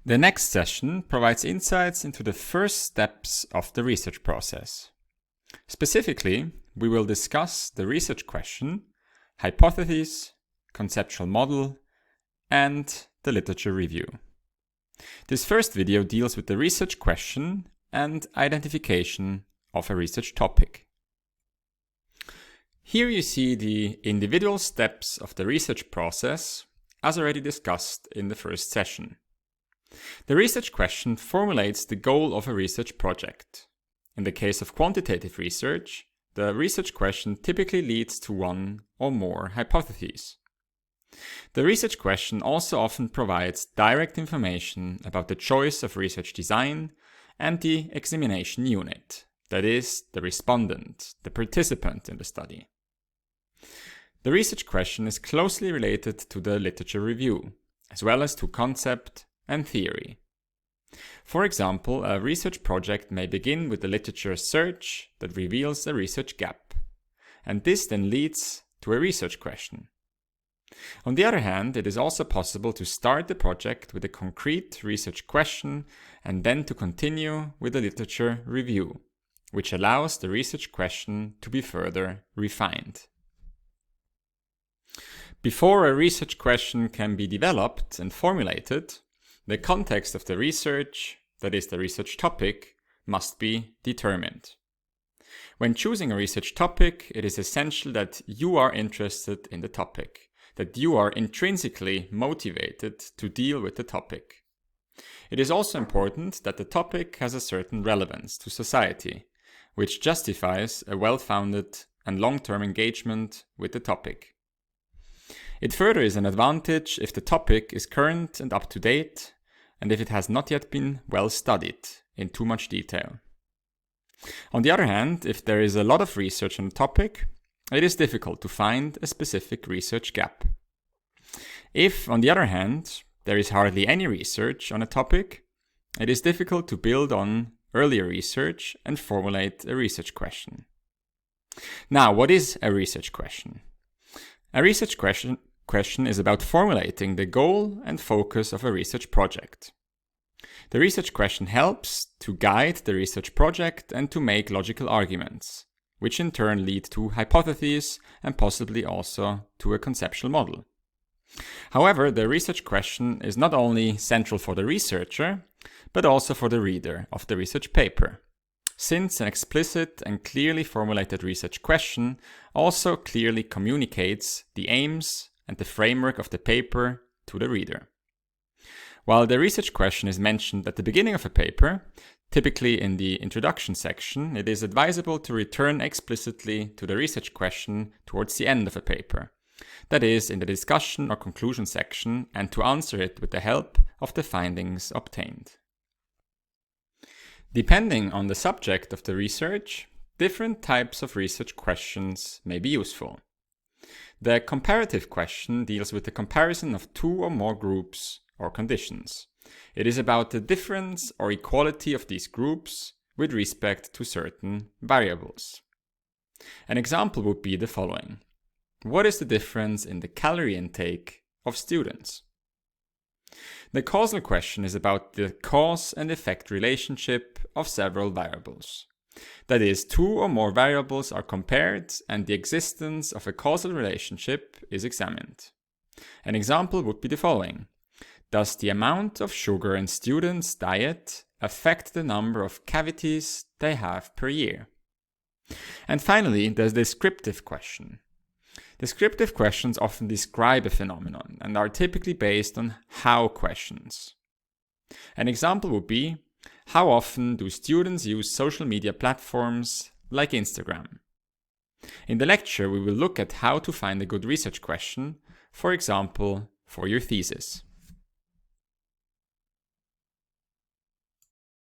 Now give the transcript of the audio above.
The next session provides insights into the first steps of the research process. Specifically, we will discuss the research question, hypotheses, conceptual model, and the literature review. This first video deals with the research question and identification of a research topic. Here you see the individual steps of the research process, as already discussed in the first session. The research question formulates the goal of a research project. In the case of quantitative research, the research question typically leads to one or more hypotheses. The research question also often provides direct information about the choice of research design and the examination unit, that is, the respondent, the participant in the study. The research question is closely related to the literature review, as well as to concept and theory. For example, a research project may begin with a literature search that reveals a research gap, and this then leads to a research question. On the other hand, it is also possible to start the project with a concrete research question and then to continue with a literature review, which allows the research question to be further refined. Before a research question can be developed and formulated, the context of the research, that is the research topic, must be determined. When choosing a research topic, it is essential that you are interested in the topic, that you are intrinsically motivated to deal with the topic. It is also important that the topic has a certain relevance to society, which justifies a well-founded and long-term engagement with the topic. It further is an advantage if the topic is current and up to date, and if it has not yet been well studied in too much detail. On the other hand, if there is a lot of research on a topic, it is difficult to find a specific research gap. If, on the other hand, there is hardly any research on a topic, it is difficult to build on earlier research and formulate a research question. Now, what is a research question? A research question is about formulating the goal and focus of a research project. The research question helps to guide the research project and to make logical arguments, which in turn lead to hypotheses and possibly also to a conceptual model. However, the research question is not only central for the researcher, but also for the reader of the research paper, since an explicit and clearly formulated research question also clearly communicates the aims and the framework of the paper to the reader. While the research question is mentioned at the beginning of a paper, typically in the introduction section, it is advisable to return explicitly to the research question towards the end of a paper, that is, in the discussion or conclusion section, and to answer it with the help of the findings obtained. Depending on the subject of the research, different types of research questions may be useful. The comparative question deals with the comparison of two or more groups or conditions. It is about the difference or equality of these groups with respect to certain variables. An example would be the following. What is the difference in the calorie intake of students? The causal question is about the cause and effect relationship of several variables. That is, two or more variables are compared and the existence of a causal relationship is examined. An example would be the following. Does the amount of sugar in students' diet affect the number of cavities they have per year? And finally, the descriptive question. Descriptive questions often describe a phenomenon and are typically based on how questions. An example would be, how often do students use social media platforms like Instagram? In the lecture, we will look at how to find a good research question, for example, for your thesis.